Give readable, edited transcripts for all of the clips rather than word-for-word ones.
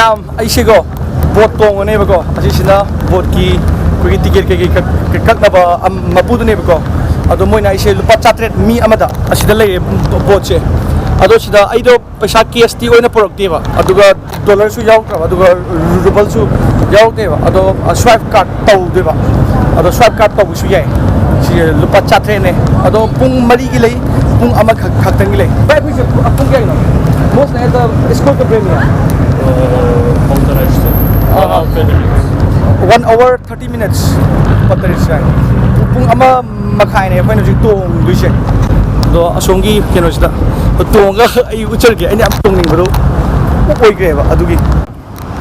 Ma'am, I say go. Boat tong ano ba ko? Asi sina boat ki kugi ticket kay kak na ba mapudo ne ba ko? Ado mo na isi lupa chatret mi amada. Asi dalay boat che. Ado sida ay do paisa KST oina porok di ba? Ado ga dollar su yaw ka, ado ga ruble su yaw di ba? Ado swipe card taw di ba? Ado swipe card taw su yai. Si lupa chatret ne. Ado pung mali gilay, pung ama khaktan gilay. Ba ku pung kay no. Most na ito escort ka premium. 1 hour 30 minutes patari siya. Kung ama makain na yun, itong siya. Do asongi kino siya. Itong ay uchar kaya, ini ang itong ning bro. Upoy kaya ba? Adugi.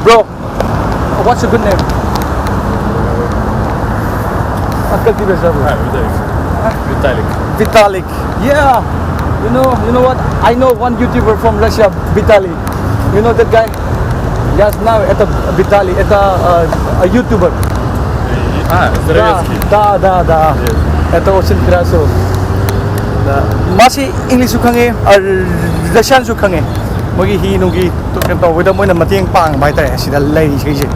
Bro, what's your good name? Akal tiba siya bro. Vitalik. Vitalik. Yeah. You know what? I know one YouTuber from Russia, Vitalik. You know that guy? Yes, now это Vitalik, это YouTuber. Здоровецкий. Да. Это очень хорошо. Да. Masih English sukhange, Russian sukhange. Mogi hi nungi to kento weda moina matiang pang bai tare sida lai sei.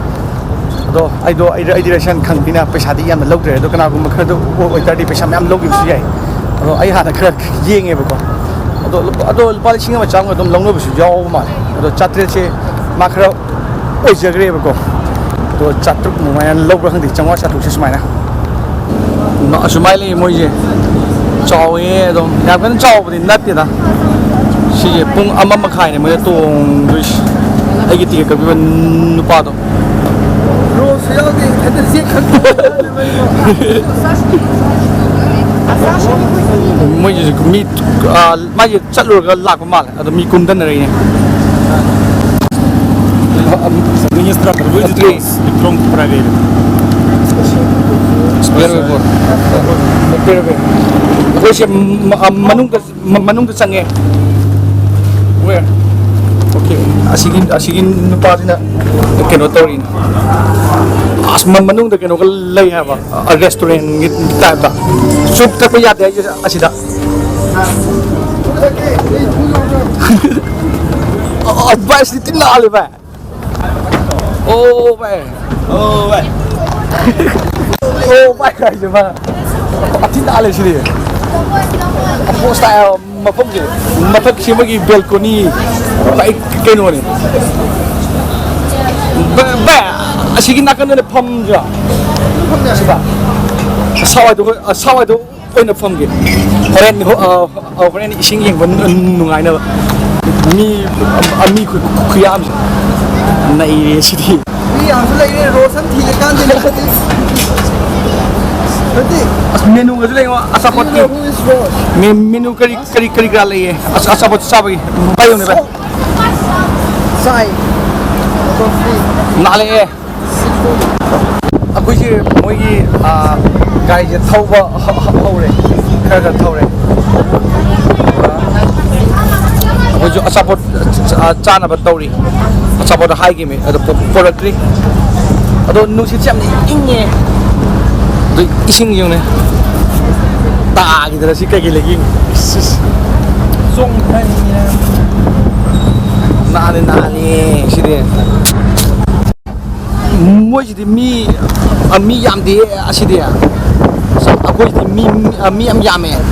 Ado ai Russian khang bina paisa di yam logre do kana gum khado oi tadi paisa yam logi su yai. Ado ai hana khar yenge ba ko. Ado palising ma chang dom longno bu su yaw ma. Ado chatre che makro oi jagre ba ko. To chatruk mo mayan log ra khandi changwa chatruk se smaina. No asumai le moi je. Chaw ye dom ya kan chaw bu din nat ti da. Si pung ama makai ne mo tong dus. Ai gi ti ka bi nu pa do. Bro, siya di ete si khan. Moi je mi ma je chatlur ga lak ma la. Ado mi kum dan re ne. Администратор выйдет, электронку проверит. Первый бор. Первый. Вообще манung sange. Where? Okay. Asigin nuparina keno torin. As manung da keno lay ha ba. A restaurant ngit type ba. Soup ta ko yate asida. Advice ni tinali ba. Oh, man. Oh, my God. Atin ala siya. Ako style mapag siya magi balcony. Like kano ni. Ba, sige na kan na pam ja. Siba. Asawa do oi na pam ge. Horen ising yeng nungai na. Mi kuyam. Nai sidi. Ni ang sulay ni Rosan thile kan din natin. Pwede. As menu nga sila yung asapot ki. Menu kari galay eh. Asapot sabi. Bayo ni ba? Sai. Nali eh. Ako si mo yi guy je thau ba hore. Kaya thau re. Ako jo asapot chana ba tauri. Asapot hai gi me. Ado poratri. Ado nusi cham ni inge. Do ising yung ne. Ta gitu sih kayak gini. Song kanya. Nani sini. Mo jadi mi yam dia asih dia. Aku jadi mi yam ya.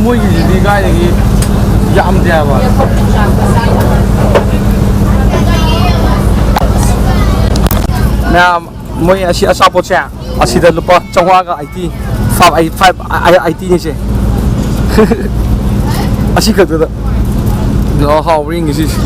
Mo jadi kayak lagi yam dia apa. Nah, mo asapot siya. Asida lupa changwa ka IT 5 IT ni siya. Asik ka tuh. No how ring is this?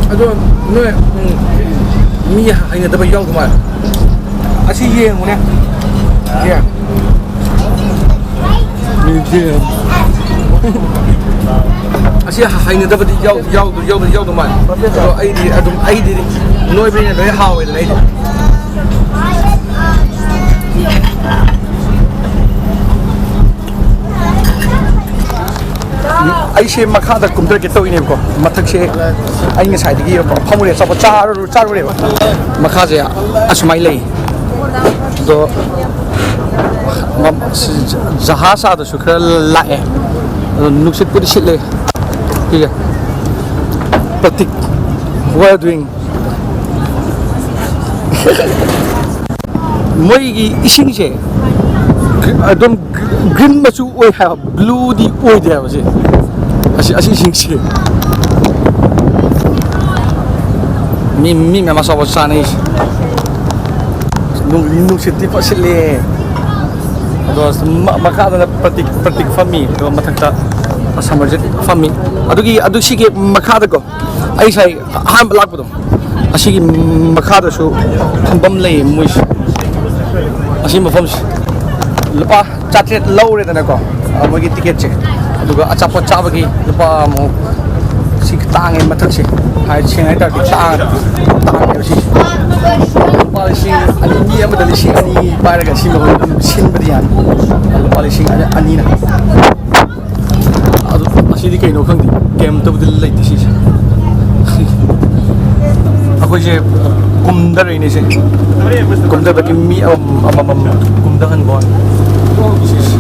Aduh, mi hanya dapat jual kemana? Asyik ye mo ne. Yeah. Medium. Asyik hanya dapat jual kemana? Kalau ai di noi bring dari how itu ai. ꯑꯩꯁꯦ ꯃꯈꯥꯗ ꯀꯨꯝꯊꯔꯛꯀꯦ ꯇꯧꯏꯅꯦꯕꯀꯣ ꯃꯊꯛꯁꯦ ꯑꯩ ꯉꯁꯥꯏꯗꯒꯤ ꯐꯝꯃꯨꯔꯦ ꯑꯆꯥꯄꯣꯠ ꯆꯥꯔꯨꯔꯦꯕ ꯃꯈꯥꯁꯦ ꯑꯁꯨꯃꯥꯏꯅ ꯂꯩ ꯑꯗꯣ ꯖꯍꯥꯖꯗꯁꯨ ꯈꯔ ꯂꯥꯛꯑꯦ ꯑꯗꯣ ꯅꯨꯡꯁꯤꯠꯄꯨꯗꯤ ꯁꯤꯠꯂꯦ ꯁꯤꯒ ꯄ꯭ꯔꯇꯤꯛ what are you doing ꯃꯣꯏꯒꯤ ꯏꯁꯤꯡꯁꯦ ꯑꯗꯨꯝ ꯒ꯭ꯔꯤꯟ ꯃꯆꯨ ꯑꯣꯏ ꯍꯥꯏꯕ ꯕ꯭ꯂꯨꯗꯤ ꯑꯣꯏꯗꯦ ꯍꯥꯏꯕꯁꯦ ꯑꯁꯤꯁꯤꯡꯁꯦ ꯃꯤ ꯃꯌꯥꯝ ꯑꯆꯥꯄꯣꯠ ꯆꯥꯅꯩꯁꯦ ꯅꯨꯡꯁꯤꯠꯇꯤ ꯐꯠꯁꯤꯠꯂꯦ ꯑꯗꯣ ꯃꯈꯥꯗꯅ ꯄ꯭ꯔꯇꯤꯛ ꯐꯝꯃꯤ ꯑꯗꯨꯒ ꯃꯊꯛꯇ ꯁꯃꯔꯖꯤꯠ ꯐꯝꯃꯤ ꯑꯗꯨ ꯁꯤꯒꯤ ꯃꯈꯥꯗꯀꯣ ꯑꯩ ꯉꯁꯥꯏ ꯑꯍꯥꯟꯕ ꯂꯥꯛꯄꯗꯣ ꯑꯁꯤꯒꯤ ꯃꯈꯥꯗꯁꯨ ꯐꯝꯐꯝ ꯂꯩꯌꯦ ꯃꯣꯏꯁꯦ ꯑꯁꯤ ꯃꯐꯝꯁꯦ ꯂꯨꯄꯥ 800 ꯂꯧꯔꯦꯗꯅꯀꯣ ꯃꯣꯏꯒꯤ ꯇꯤꯀꯦꯠꯁꯦ ꯑꯗꯨꯒ ꯑꯆꯥꯄꯣꯠ ꯆꯥꯕꯒꯤ ꯂꯨꯄꯥ ꯑꯃꯨꯛ ꯁꯤ ꯇꯥꯡꯉꯦ ꯃꯊꯛꯁꯦ ꯁꯦꯡꯅ ꯍꯥꯏꯇꯥꯔꯗꯤ ꯇꯥꯡꯉꯦꯕ ꯁꯤꯁꯦ ꯂꯨꯄꯥ 2,000 ꯃꯤ ꯑꯃꯗ 2,000 ꯄꯥꯏꯔꯒ ꯁꯤ ꯃꯐꯝ ꯑꯗꯨꯝ ꯁꯤꯟꯕꯗꯤ ꯌꯥꯅꯤ ꯂꯨꯄꯥ 2,000ꯅ ꯑꯗꯨ ꯑꯁꯤꯗꯤ ꯀꯩꯅꯣ ꯈꯪꯗꯦ ꯀꯩꯝꯇꯕꯨꯗꯤ ꯂꯩꯇꯦ ꯁꯤꯁꯦ ꯑꯩꯈꯣꯏꯁꯦ ꯀꯨꯝꯊꯔꯛꯏꯅꯦꯁꯦ ꯀꯨꯝꯊꯕꯒꯤ ꯃꯤ ꯑꯃꯃꯝ ꯀꯨꯝꯊꯍꯟꯕ ꯁꯤꯁꯦ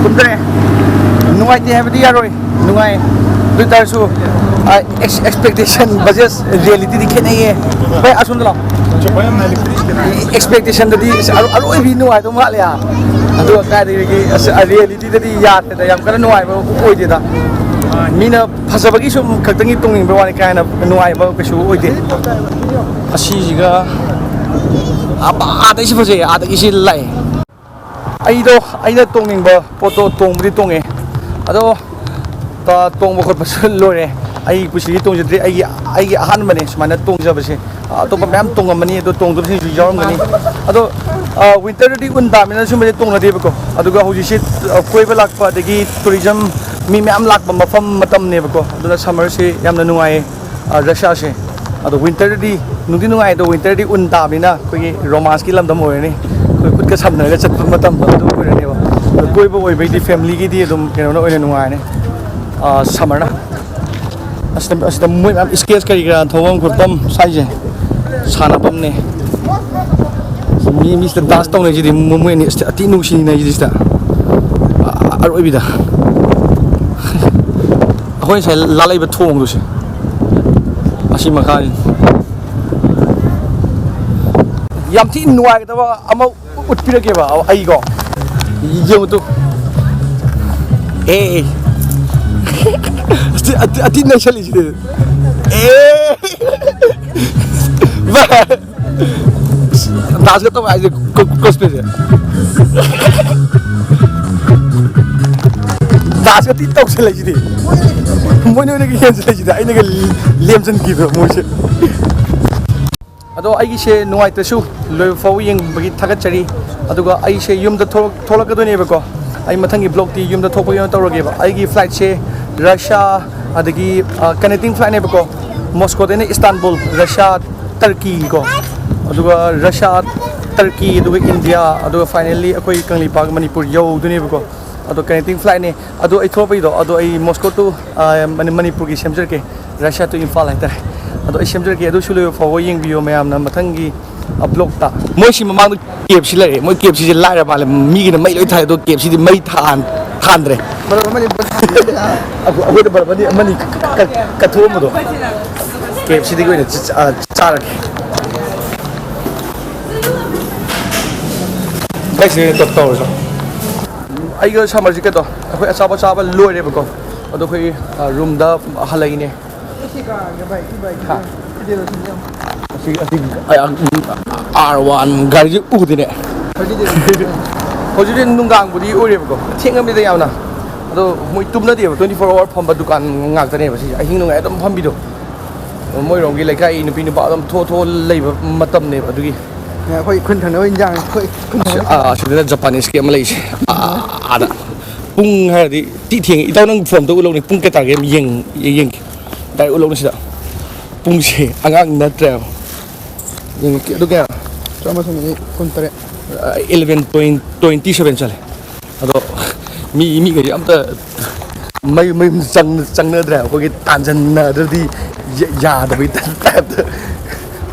ꯀꯨꯝꯊꯔꯦ ꯅꯨꯡꯉꯥꯏꯇꯦ ꯍꯥꯏꯕꯗꯤ ꯌꯥꯔꯣꯏ ꯅꯨꯡꯉꯥꯏ ꯑꯗꯨ ꯑꯣꯏꯇꯥꯔꯁꯨ expectation versus reality khennaiye bhai asunda lao expectation dadi aroi bi nuai do male ya adu ka de reality dadi yat da yam kana nuai ba oide da mina phasabagi sum khaktangi tunging ba wani kaina nuai ba kesu oide asi jiga apa ada isi phase ada isi lai aido aina tunging ba poto tongbri tonge ado ta tongba khot pa lore ai kusi tongjadri ai ahanbane sumana tongjabase atopa mem tongamani ado tongdrisi yaramgani ado winter di undamina sumane tongnadeba ko aduga hojisi koiba lakpa adagi tourism mi mem lakpa mafam matam neba ko aduna summer se yamna nungai Russia se ado winter di nungdi nungai do winter di undamina koi romance ki lamdam oirani koi kutka samnaga chatpa matam adu oirani ba koiba oibai di family gi di adum keno oina nungai ne summer na asda moi am sketch kari gra thawam kurpam saije sanapam ne mi sta dance tong ne jidi moi ni ati nu shi ne jidi sta aroi bida ahoi sai lalai ba thong du se asi makha yam thi nuai da ba ama utpira ke ba ai go yemu tu eh ati na chali jide va das to ai cosplay das ti tok se lai jide moi ne ge yen se lai jide ai ne ge lemjan ki do moi se ado ai gi se nuai ta su loi fo yeng bagi thagat chari aduga ai se yum da tholak ka do ne ba ko ai mathangi blog ti yum da thok pa yon tawrage ba ai gi flight se Russia adagi connecting flight ne ba ko Moscow de ne Istanbul Russia Turkey ko aduga Russia Turkey aduga India aduga finally akoi kangli pa Manipur yo du ne ba ko ado connecting flight ne ado ai thop do ado ai Moscow to Manipur gi semjer ke Russia to Imphal hai ta ado ai semjer ke ado sulu fo yeng bio mayam na mathangi blog ta moi si mamang kep si lai moi kep si lai ra male mi gi na mai loi thai do kep si mai thandre Baru kami aku da barbani amani ka thom do kep si di ko char bai si to so ai ga samar ji ka to akoi achaba loi re ba ko ado khoi room da halai ne R1 gari udine hojudi nunggang budi ore ba ko thengam de yamna ado moi tumna de 24 hour phamba dukan ngak ta ne ba si ahing nungai adom phambi do moi rong gi laikai nupi nu ba adom tho leiba matam ne adugi khoi khun thang oi jang khoi sida Japanese ke malai ada pung ha di ti theng itaw nang form to ulong ni pung ke tar game yeng dai ulong ni sida pung se angang na tra ꯌꯦꯡꯉꯛꯀꯦ ꯑꯗꯨ ꯀꯌꯥ ꯆꯥꯝꯃ ꯁꯨꯝꯕꯅꯤ ꯀꯨꯟ ꯇꯔꯦꯠ 11.27 ꯆꯠꯂꯦ ꯑꯗꯣ ꯃꯤꯈꯩꯁꯦ ꯑꯝꯇ ꯃꯌꯨꯝ ꯆꯪꯅꯗ꯭ꯔꯦ ꯑꯩꯈꯣꯏꯒꯤ ꯇꯥꯟꯖꯟꯅꯗ꯭ꯔꯗꯤ ꯌꯥꯗꯕꯒꯤ ꯇꯥꯏꯞꯇ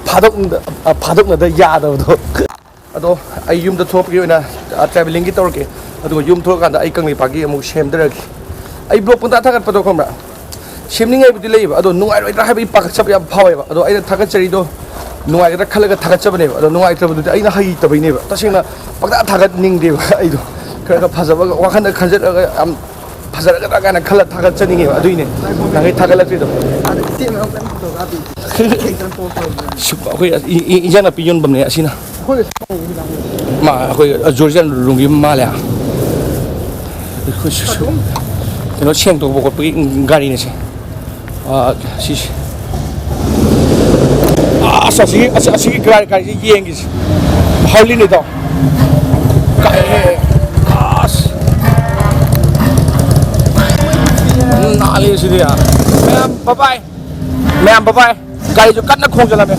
ꯐꯥꯗꯣꯛꯅꯗ ꯌꯥꯗꯕꯗꯣ ꯑꯗꯣ ꯑꯩ ꯌꯨꯝꯗ ꯊꯣꯛꯄꯒꯤ ꯑꯣꯏꯅ ꯇ꯭ꯔꯥꯚꯦꯂꯤꯡꯒꯤ ꯇꯧꯔꯛꯀꯦ ꯑꯗꯨꯒ ꯌꯨꯝ ꯊꯣꯛꯑꯀꯥꯟꯗ ꯑꯩ ꯀꯪꯂꯩꯄꯥꯛꯀꯤ ꯑꯃꯨꯛ ꯁꯦꯝꯗꯔꯒꯦ ꯑꯩ ꯕ꯭ꯂꯣꯛ ꯄꯨꯡꯇꯥ ꯊꯥꯒꯠꯄꯗꯣ ꯈꯪꯕ꯭ꯔꯥ ꯁꯦꯝꯅꯤꯡꯉꯥꯏꯕꯨꯗꯤ ꯂꯩꯌꯦꯕ ꯑꯗꯣ ꯅꯨꯡꯉꯥꯏꯔꯣꯏꯗ꯭ꯔꯥ ꯍꯥꯏꯕꯒꯤ ꯄꯥꯈꯠꯆꯕ ꯌꯥꯝ ꯐꯥꯎꯋꯦꯕ ꯑꯗꯣ ꯑꯩꯅ ꯊꯥꯒꯠꯆꯔꯤꯗꯣ ꯅꯨꯡꯉꯥꯏꯒꯗ꯭ꯔꯥ ꯈꯜꯂꯒ ꯊꯥꯒꯠꯆꯕꯅꯦꯕ ꯑꯗꯣ ꯅꯨꯡꯉꯥꯏꯇ꯭ꯔꯕꯗꯨꯗꯤ ꯑꯩꯅ ꯍꯩꯇꯕꯩꯅꯦꯕ ꯇꯁꯦꯡꯅ ꯄꯪꯊꯥ ꯊꯥꯒꯠꯅꯤꯡꯗꯦꯕ ꯑꯩꯗꯣ ꯈꯔ ꯐꯖꯕ ꯋꯥꯈꯜꯗ ꯈꯟꯖꯔꯒ ꯌꯥꯝ ꯐꯖꯔꯒꯗ꯭ꯔꯥ ꯀꯥꯏꯅ ꯈꯜꯂ ꯊꯥꯒꯠꯆꯅꯤꯡꯉꯦꯕ ꯑꯗꯨꯏꯅꯦ ꯅꯍꯥꯟꯒꯩ ꯊꯥꯒꯠꯂꯛꯇ꯭ꯔꯤꯗꯣ ꯑꯗ ꯏꯇꯦꯛ ꯃꯌꯥꯝ ꯀꯟꯅ ꯐꯣꯇꯣꯒ꯭ꯔꯥꯐꯤ ꯍꯦꯛꯇ ꯄꯣꯁ ꯑꯩꯈꯣꯏ ꯏꯟꯖꯥꯡ ꯅꯥꯄꯤ ꯌꯣꯟꯐꯝꯅꯦ ꯑꯁꯤꯅ ꯑꯩꯈꯣꯏ ꯍꯤꯗꯥꯛ ꯑꯩꯈꯣꯏ ꯖꯣꯔꯖꯤꯌꯥꯟ ꯔꯨꯝꯒꯤ ꯃꯥꯜꯂꯦ ꯀꯩꯅꯣ ꯁꯦꯡꯗꯣꯛꯄ ꯈꯣꯠꯄꯒꯤ ꯒꯥꯔꯤꯅꯦ ꯁꯦ ꯁꯤꯁꯦ ꯑꯁꯤꯒꯤ ꯒꯥꯔꯤꯁꯦ ꯌꯦꯡꯒꯤꯁꯦ ꯍꯥꯎꯂꯤꯅꯦꯗꯣ ꯀꯥꯏꯍꯦ ꯑꯁ ꯅꯥꯜꯂꯦ ꯁꯤꯗꯤ ꯃꯌꯥꯝ ꯕꯕꯥꯏ ꯒꯥꯔꯤꯁꯨ ꯀꯟꯅ ꯈꯣꯡꯖꯜꯂꯝꯃꯦ